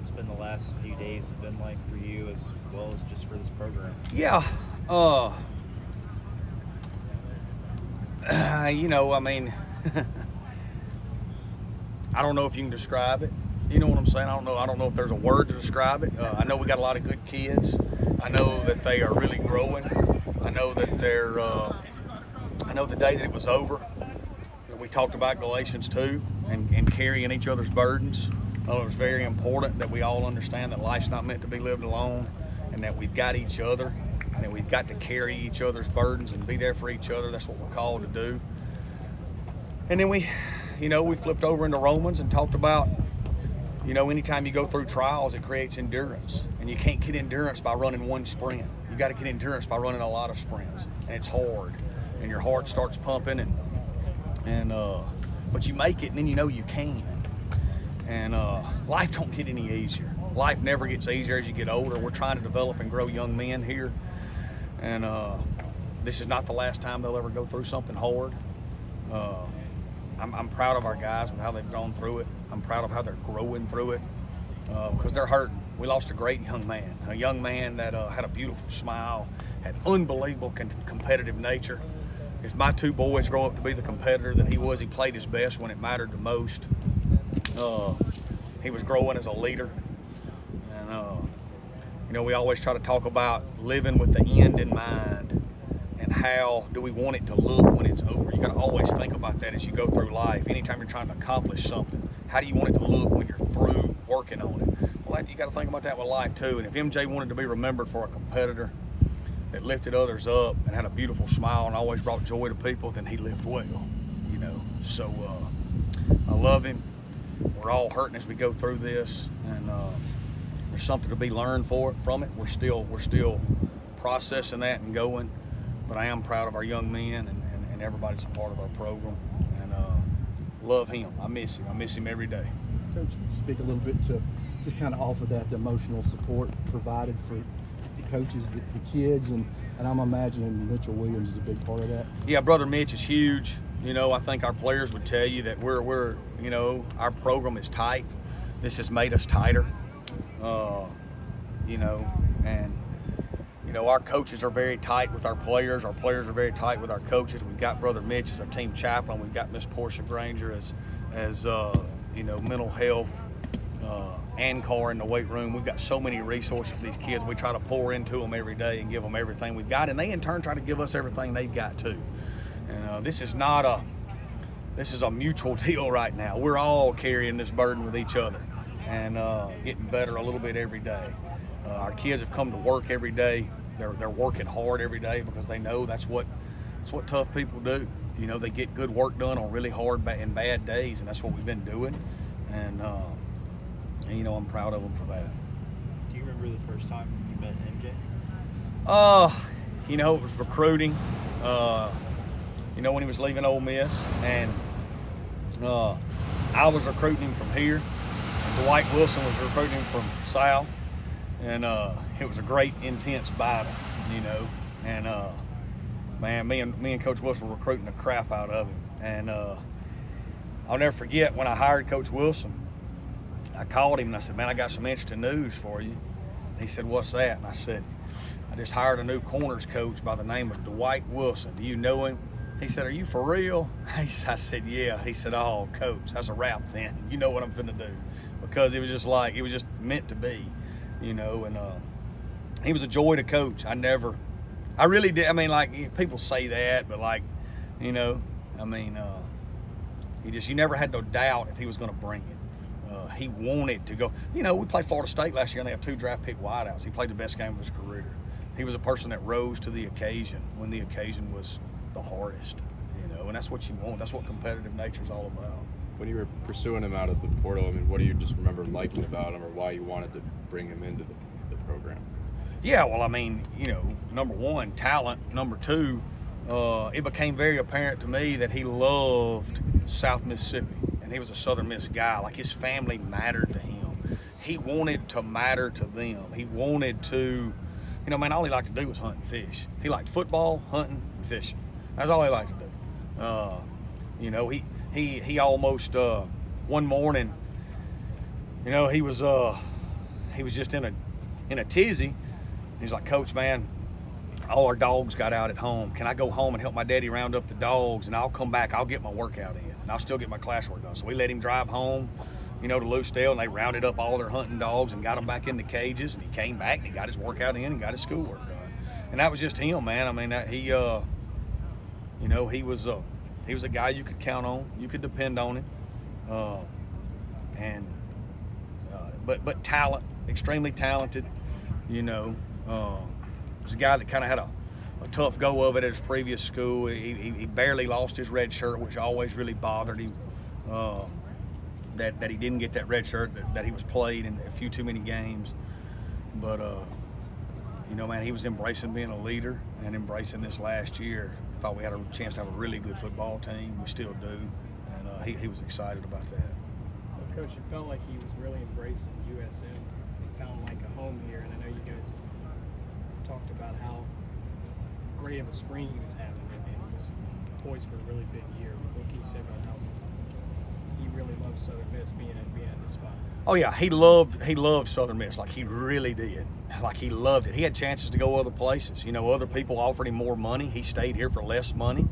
what's been the last few days been like for you as well as just for this program? Yeah. I don't know if you can describe it. You know what I'm saying? I don't know if there's a word to describe it. I know we got a lot of good kids. I know that they are really growing. I know that I know the day that it was over, we talked about Galatians 2 and carrying each other's burdens. It was very important that we all understand that life's not meant to be lived alone, and that we've got each other, and that we've got to carry each other's burdens and be there for each other. That's what we're called to do. And then we flipped over into Romans and talked about, anytime you go through trials, it creates endurance. And you can't get endurance by running one sprint. You got to get endurance by running a lot of sprints. And it's hard. And your heart starts pumping, but you make it, and then you can. And life don't get any easier. Life never gets easier as you get older. We're trying to develop and grow young men here. And this is not the last time they'll ever go through something hard. I'm proud of our guys with how they've gone through it. I'm proud of how they're growing through it because they're hurting. We lost a great young man that had a beautiful smile, had unbelievable competitive nature. If my two boys grow up to be the competitor that he was, he played his best when it mattered the most. He was growing as a leader. And, we always try to talk about living with the end in mind. And how do we want it to look when it's over? You got to always think about that as you go through life. Anytime you're trying to accomplish something, how do you want it to look when you're through working on it? Well, you got to think about that with life too. And if MJ wanted to be remembered for a competitor that lifted others up and had a beautiful smile and always brought joy to people, then he lived well. So I love him. We're all hurting as we go through this, and there's something to be learned from it. We're still processing that and going. But I am proud of our young men and everybody that's a part of our program, and love him. I miss him every day. Coach, speak a little bit to just kind of offer that the emotional support provided for the coaches, the kids, and I'm imagining Mitchell Williams is a big part of that. Yeah, Brother Mitch is huge. I think our players would tell you that we're our program is tight. This has made us tighter, and our coaches are very tight with our players. Our players are very tight with our coaches. We've got Brother Mitch as our team chaplain. We've got Miss Portia Granger as mental health and car in the weight room. We've got so many resources for these kids. We try to pour into them every day and give them everything we've got, and they in turn try to give us everything they've got too. And this is a mutual deal right now. We're all carrying this burden with each other and getting better a little bit every day. Our kids have come to work every day. They're working hard every day because they know that's what tough people do. They get good work done on really hard and bad days, and that's what we've been doing. And I'm proud of them for that. Do you remember the first time you met MJ? It was recruiting. When he was leaving Ole Miss, and I was recruiting him from here. And Dwight Wilson was recruiting him from South. And it was a great, intense battle, And man, me and Coach Wilson were recruiting the crap out of him. And I'll never forget when I hired Coach Wilson. I called him and I said, "Man, I got some interesting news for you." He said, "What's that?" And I said, "I just hired a new corners coach by the name of Dwight Wilson. Do you know him?" He said, "Are you for real?" I said, "Yeah." He said, "Oh, Coach, that's a wrap then. You know what I'm finna do." Because it was just meant to be. And he was a joy to coach. I really did. People say that, but you never had no doubt if he was going to bring it. He wanted to go. We played Florida State last year, and they have 2 draft pick wideouts. He played the best game of his career. He was a person that rose to the occasion when the occasion was the hardest, and that's what you want. That's what competitive nature is all about. When you were pursuing him out of the portal, what do you just remember liking about him, or why you wanted to bring him into the program? Yeah, well, number one, talent. Number two, it became very apparent to me that he loved South Mississippi, and he was a Southern Miss guy. Like, his family mattered to him. He wanted to matter to them. He wanted to, all he liked to do was hunt and fish. He liked football, hunting, and fishing. That's all he liked to do. He almost one morning, he was he was just in a tizzy. He's like, Coach, man, all our dogs got out at home. Can I go home and help my daddy round up the dogs, and I'll come back, I'll get my workout in, and I'll still get my classwork done. So we let him drive home, to Lucedale, and they rounded up all their hunting dogs and got them back in the cages, and he came back and he got his workout in and got his schoolwork done. And that was just him, man. I mean, he was a guy you could count on, you could depend on him, but talent, extremely talented. Was a guy that kind of had a tough go of it at his previous school. He barely lost his red shirt, which always really bothered him. That he didn't get that red shirt, that he was played in a few too many games. But man, he was embracing being a leader and embracing this last year. Thought we had a chance to have a really good football team. We still do, and he was excited about that. Well, Coach, it felt like he was really embracing USM. He found like a home here, and I know you guys talked about how great of a spring he was having, and was poised for a really big year. What can you say about how he really loved Southern Miss being at this spot? Oh yeah, he loved Southern Miss, like he really did. Like he loved it. He had chances to go other places. Other people offered him more money. He stayed here for less money,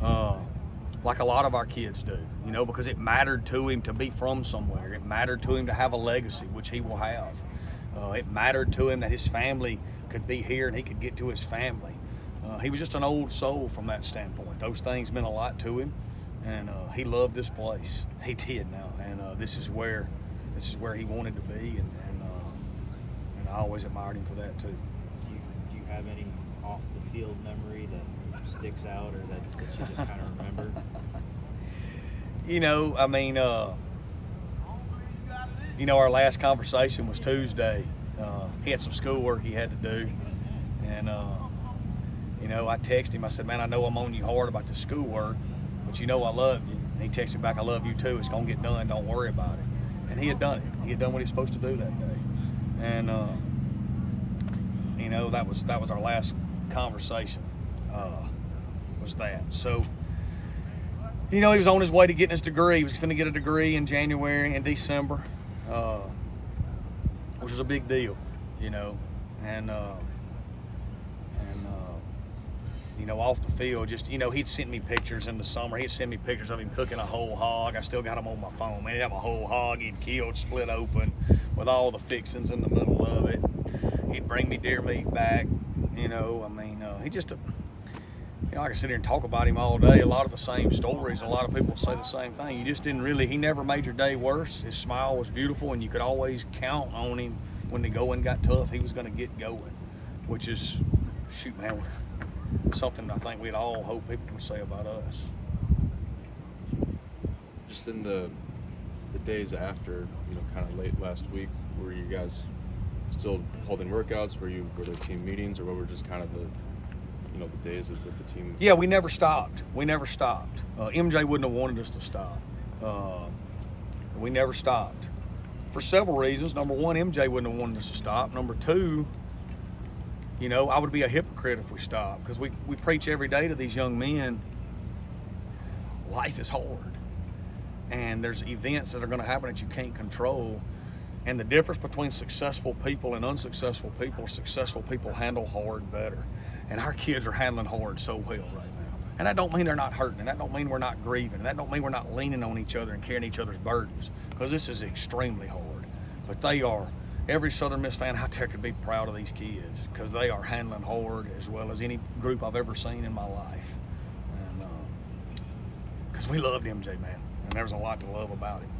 like a lot of our kids do. Because it mattered to him to be from somewhere. It mattered to him to have a legacy, which he will have. It mattered to him that his family could be here and he could get to his family. He was just an old soul from that standpoint. Those things meant a lot to him, and he loved this place. He did now, and this is where he wanted to be, and I always admired him for that too. Do you have any off the field memory that sticks out, or that you just kind of remember? Our last conversation was Tuesday. He had some schoolwork he had to do, and I texted him. I said, man, I know I'm on you hard about the schoolwork, but I love you. And he texted me back, I love you too. It's gonna get done. Don't worry about it. And he had done it. He had done what he was supposed to do that day. And that was our last conversation. Was that. So he was on his way to getting his degree. He was going to get a degree in January and December, which was a big deal, and off the field, just, he'd sent me pictures in the summer. He'd send me pictures of him cooking a whole hog. I still got them on my phone, man. He'd have a whole hog he'd killed, split open, with all the fixings in the middle of it. He'd bring me deer meat back, he just, I could sit here and talk about him all day. A lot of the same stories. A lot of people say the same thing. You just didn't really, he never made your day worse. His smile was beautiful, and you could always count on him when the going got tough. He was going to get going, which is, shoot, man, something I think we'd all hope people would say about us. Just in the days after, kind of late last week, were you guys still holding workouts? Were there team meetings, or what were just kind of the days with the team? Yeah, we never stopped. MJ wouldn't have wanted us to stop. We never stopped for several reasons. Number one, MJ wouldn't have wanted us to stop. Number two, I would be a hypocrite if we stopped, because we preach every day to these young men, life is hard. And there's events that are going to happen that you can't control. And the difference between successful people and unsuccessful people handle hard better. And our kids are handling hard so well right now. And that don't mean they're not hurting. And that don't mean we're not grieving. And that don't mean we're not leaning on each other and carrying each other's burdens, because this is extremely hard. But they are. Every Southern Miss fan out there could be proud of these kids, because they are handling hard as well as any group I've ever seen in my life. And because we loved MJ, man. And there was a lot to love about him.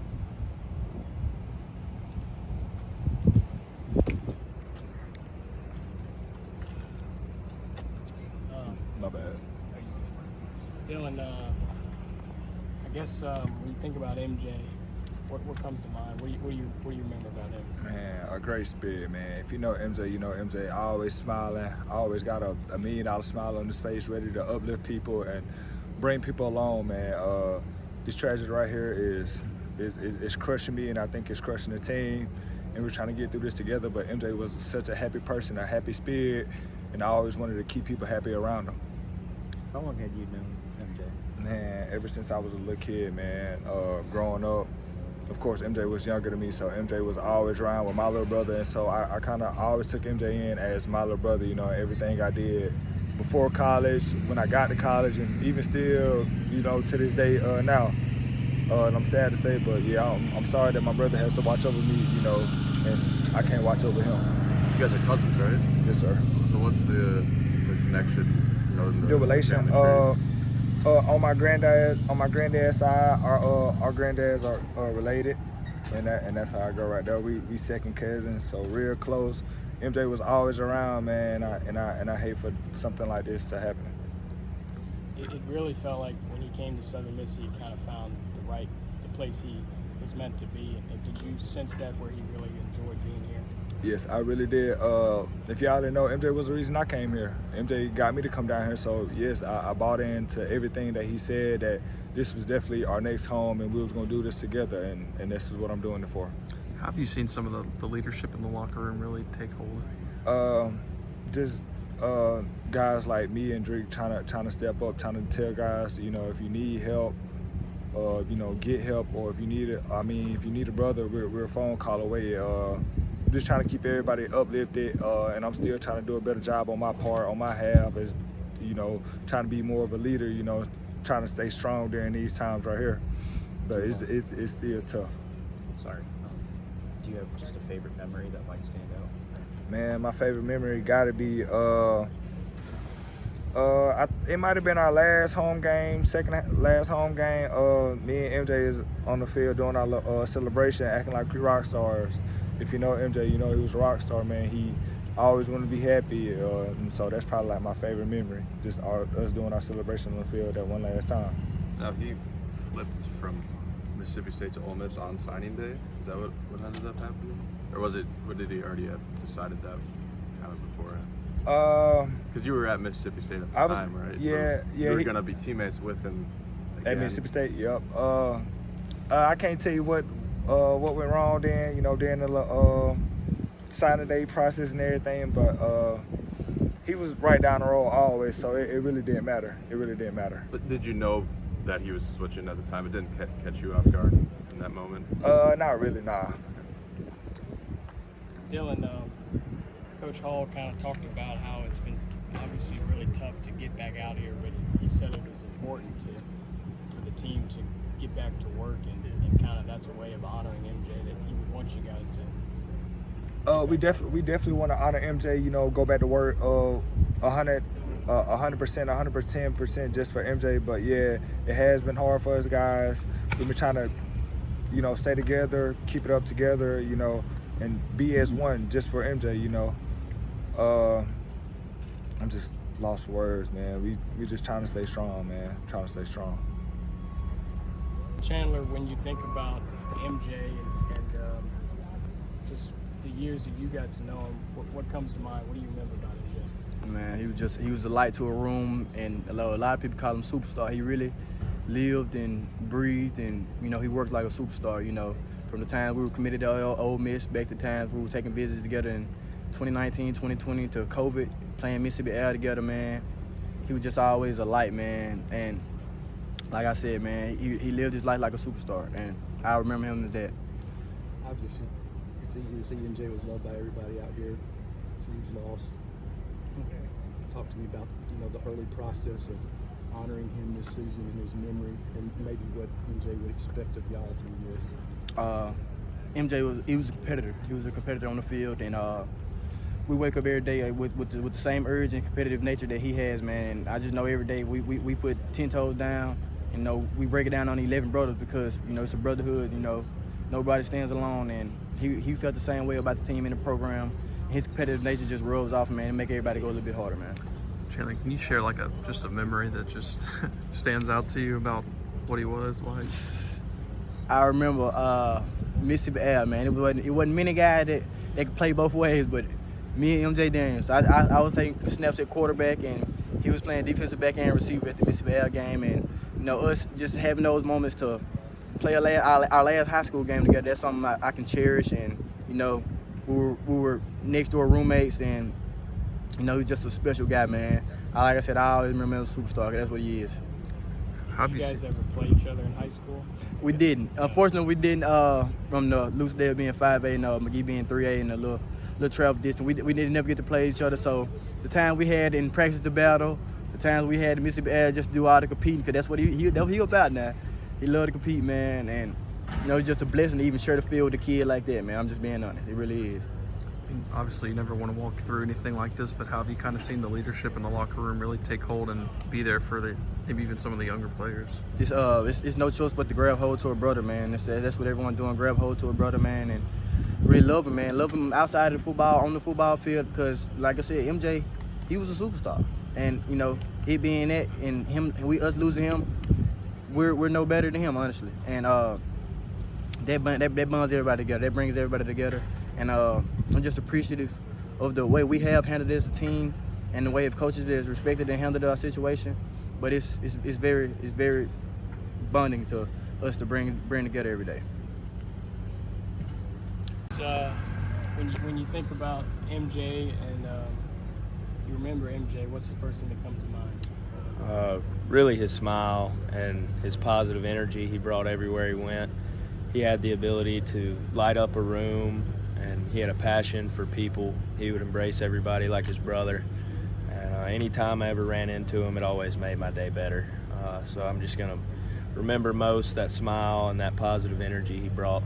My bad. Dylan, I guess when you think about MJ, what comes to mind? What do you remember about him? Man, a great spirit, man. If you know MJ, you know MJ. Always smiling, always got a $1 million smile on his face, ready to uplift people and bring people along, man. This tragedy right here is crushing me, and I think it's crushing the team. And we're trying to get through this together. But MJ was such a happy person, a happy spirit, and I always wanted to keep people happy around him. How long had you known MJ? Man, ever since I was a little kid, man, growing up, of course, MJ was younger than me, so MJ was always around with my little brother, and so I kind of always took MJ in as my little brother, you know, everything I did before college, when I got to college, and even still, you know, to this day now. And I'm sad to say, but yeah, I'm sorry that my brother has to watch over me, you know, and I can't watch over him. You guys are cousins, right? Yes, sir. So what's the connection? You know, in The relation, family tree? on my granddad's side, our granddads are related, and that's how I go right there. We second cousins, so real close. MJ was always around, man, and I hate for something like this to happen. It really felt like when he came to Southern Miss, he kind of found the place he was meant to be. And did you sense that where he really enjoyed being here? Yes, I really did. If y'all didn't know, MJ was the reason I came here. MJ got me to come down here, so yes, I bought into everything that he said, that this was definitely our next home and we was gonna do this together, and this is what I'm doing it for. How have you seen some of the leadership in the locker room really take hold? Just guys like me and Drake trying to step up, trying to tell guys, you know, if you need help, you know, get help, or if you need a brother, we're a phone call away. Just trying to keep everybody uplifted, and I'm still trying to do a better job on my part, on my half, as you know, trying to be more of a leader, you know, trying to stay strong during these times right here. But it's still tough. Sorry. Do you have just a favorite memory that might stand out? Man, my favorite memory got to be it might have been our last home game, second last home game. Me and MJ is on the field doing our celebration, acting like we rock stars. If you know MJ, you know he was a rock star, man. He always wanted to be happy, and so that's probably like my favorite memory. Just us doing our celebration on the field that one last time. Now he flipped from Mississippi State to Ole Miss on signing day. Is that what ended up happening, or was it? Or did he already have decided that kind of beforehand? Because you were at Mississippi State at the time, right? Yeah, so yeah. You were gonna be teammates with him again. At Mississippi State, yep. I can't tell you what went wrong then, you know, during the signing day process and everything, but he was right down the road always, so it really didn't matter. It really didn't matter. But did you know that he was switching at the time? It didn't catch you off guard in that moment? Not really, nah. Dylan, Coach Hall kind of talked about how it's been obviously really tough to get back out here, but he said it was important for the team to get back to work, and kind of that's a way of honoring MJ that he would want you guys to. We definitely want to honor MJ. You know, go back to work. 100%, 110% just for MJ. But yeah, it has been hard for us guys. We've been trying to, you know, stay together, keep it up together, you know, and be as one just for MJ. You know, I'm just lost for words, man. We just trying to stay strong, man. Trying to stay strong. Chandler, when you think about MJ and just the years that you got to know him, what comes to mind? What do you remember about MJ? Man, he was a light to a room, and a lot of people call him superstar. He really lived and breathed, and you know, he worked like a superstar. You know, from the time we were committed to Ole Miss, back to times we were taking visits together in 2019, 2020 to COVID, playing Mississippi Air together, man. He was just always a light, man, and like I said, man, he lived his life like a superstar, and I remember him as that. It's easy to see MJ was loved by everybody out here. Huge loss. Talk to me about, you know, the early process of honoring him this season in his memory, and maybe what MJ would expect of y'all through this. He was a competitor. He was a competitor on the field, and we wake up every day with the same urge and competitive nature that he has, man. And I just know every day we put 10 toes down. You know, we break it down on 11 brothers because, you know, it's a brotherhood. You know, nobody stands alone, and he felt the same way about the team and the program. His competitive nature just rolls off, man, and make everybody go a little bit harder, man. Chandler, can you share like just a memory that just stands out to you about what he was like? I remember Mississippi Air, man. It wasn't many guys that could play both ways, but me and MJ Daniels. I was taking snaps at quarterback, and he was playing defensive back and receiver at the Mississippi Air game, and you know, us just having those moments to play our last high school game together, that's something I can cherish. And you know, we were next door roommates, and you know, he's just a special guy, man. Like I said, I always remember him as a superstar. That's what he is. How have Did you you guys seen? ever play each other in high school? We didn't. Unfortunately, we didn't. From the Lucedale being 5A and McGee being 3A and a little travel distance, we didn't never get to play each other. So the time we had in practice the battle, the times we had in Mississippi Air just to do all the competing, because that's what he about now. He loved to compete, man, and it's just a blessing to even share the field with a kid like that, man. I'm just being honest. It really is. Obviously, you never want to walk through anything like this, but how have you kind of seen the leadership in the locker room really take hold and be there for maybe even some of the younger players? Just it's no choice but to grab hold to a brother, man. That's what everyone's doing. Grab hold to a brother, man, and really love him, man. Love him outside of the football, on the football field, because like I said, MJ, he was a superstar, and it being that, and us losing him, we're no better than him, honestly. And that bonds everybody together. That brings everybody together. And I'm just appreciative of the way we have handled this team and the way of coaches that has respected and handled our situation. But it's very bonding to us to bring together every day. When you think about MJ and you remember MJ, what's the first thing that comes to mind? Really his smile and his positive energy he brought everywhere he went. He had the ability to light up a room, and he had a passion for people. He would embrace everybody like his brother. And anytime I ever ran into him, it always made my day better. So I'm just going to remember most that smile and that positive energy he brought.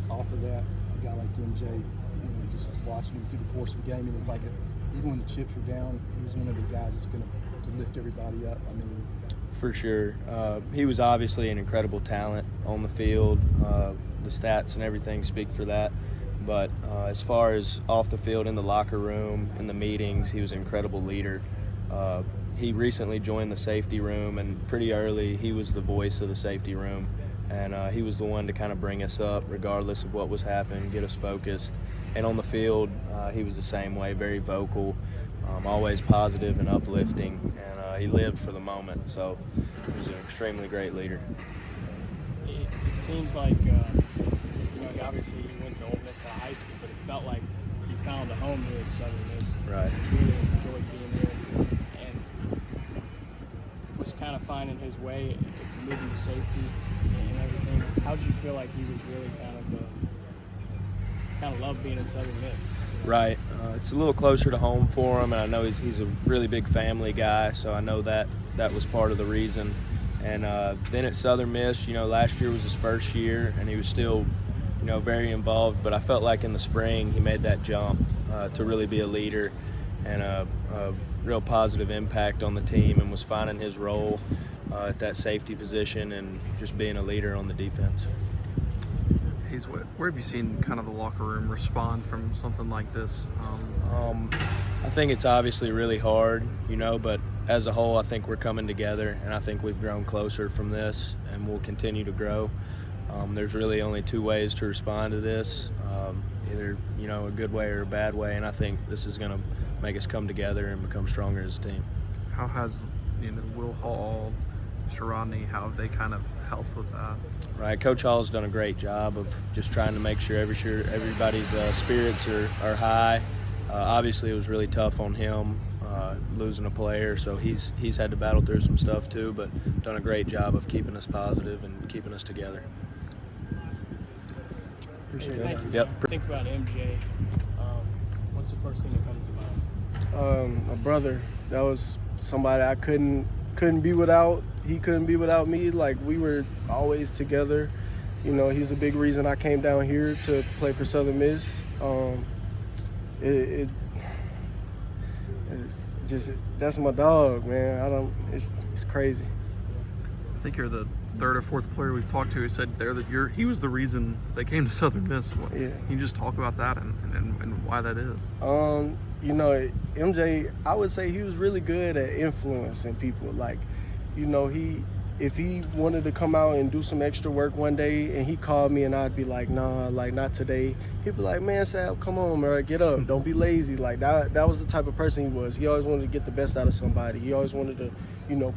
Off of that, a guy like MJ, just watching him through the course of the game, and even when the chips were down, he was one of the guys that's going to lift everybody up. I mean, For sure. He was obviously an incredible talent on the field. The stats and everything speak for that. But as far as off the field, in the locker room, in the meetings, he was an incredible leader. He recently joined the safety room, and pretty early he was the voice of the safety room. And he was the one to kind of bring us up regardless of what was happening, get us focused. And on the field, he was the same way, very vocal, always positive and uplifting. And he lived for the moment, so he was an extremely great leader. It seems like, obviously you went to Ole Miss out of high school, but it felt like you found a home here at Southern Miss. Right. You really enjoyed being here, and was kind of finding his way, moving to safety and everything. How did you feel like he was really kind of loved being at Southern Miss? Right. It's a little closer to home for him, and I know he's a really big family guy, so I know that was part of the reason. And then at Southern Miss, last year was his first year, and he was still, very involved. But I felt like in the spring he made that jump to really be a leader and a real positive impact on the team, and was finding his role at that safety position and just being a leader on the defense. Where have you seen kind of the locker room respond from something like this? I think it's obviously really hard, but as a whole, I think we're coming together, and I think we've grown closer from this, and we'll continue to grow. There's really only two ways to respond to this, either a good way or a bad way, and I think this is going to make us come together and become stronger as a team. How has Will Hall, Mr. Rodney, how have they kind of helped with that? Right, Coach Hall's done a great job of just trying to make sure everybody's spirits are high. Obviously, it was really tough on him losing a player, so he's had to battle through some stuff too, but done a great job of keeping us positive and keeping us together. appreciate Thank it. you. Yep. Think about MJ. What's the first thing that comes to mind? A brother. That was somebody I couldn't be without. He couldn't be without me. Like, we were always together. He's a big reason I came down here to play for Southern Miss. That's my dog, man. It's crazy. I think you're the third or fourth player we've talked to who said there that he was the reason they came to Southern Miss. Yeah. Can you just talk about that and why that is? MJ, I would say he was really good at influencing people. Like, if he wanted to come out and do some extra work one day and he called me and I'd be like, nah, like, not today. He'd be like, man, Sab, come on, man, get up. Don't be lazy. Like, that was the type of person he was. He always wanted to get the best out of somebody. He always wanted to,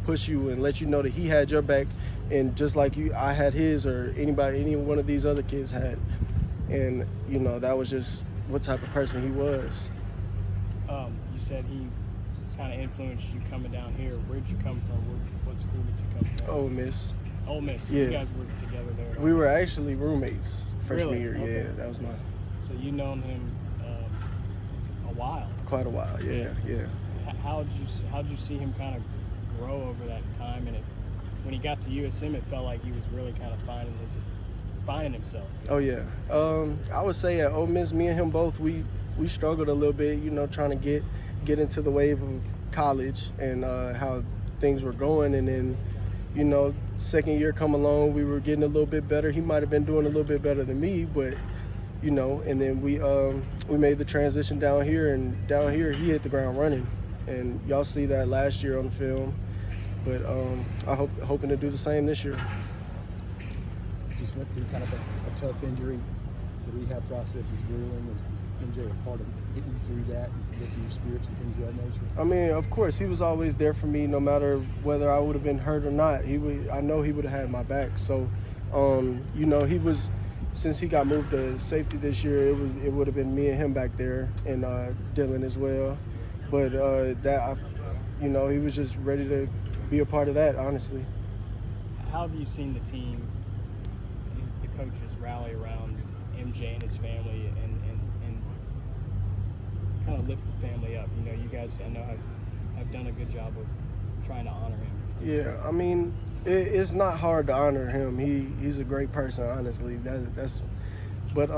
push you and let you know that he had your back. And just like I had his, or any one of these other kids had. And, that was just what type of person he was. You said he kind of influenced you coming down here. Where'd you come from? What school did you come from? Ole Miss. Ole Miss. So Yeah. You guys were together there. at We Ole were Miss. actually roommates freshman Really? year. Okay. Yeah, that was So you known him a while. quite a while. Yeah, yeah. How'd you see him kind of grow over that time? And when he got to USM, it felt like he was really kind of finding himself. Oh yeah. I would say at Ole Miss, me and him both, we struggled a little bit, trying to get into the wave of college and how things were going. And then, second year come along, we were getting a little bit better. He might have been doing a little bit better than me, but and then we made the transition down here, and down here he hit the ground running, and y'all see that last year on the film. But hoping to do the same this year. Just went through kind of a tough injury. The rehab process is grueling. Was MJ a part of getting you through that and lifting your spirits and things of that nature? I mean, of course, he was always there for me, no matter whether I would have been hurt or not. I know he would have had my back. So, he was. Since he got moved to safety this year, it would have been me and him back there, and Dylan as well. But he was just ready to be a part of that, honestly. How have you seen the team, the coaches rally around MJ and his family and kind of lift the family up? You guys, I know, have done a good job of trying to honor him. Yeah, I mean, it's not hard to honor him. He's a great person, honestly. But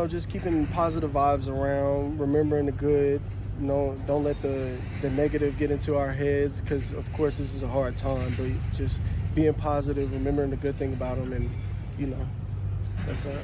just keeping positive vibes around, remembering the good. Don't let the negative get into our heads, because of course this is a hard time. But just being positive, remembering the good thing about him, and that's it.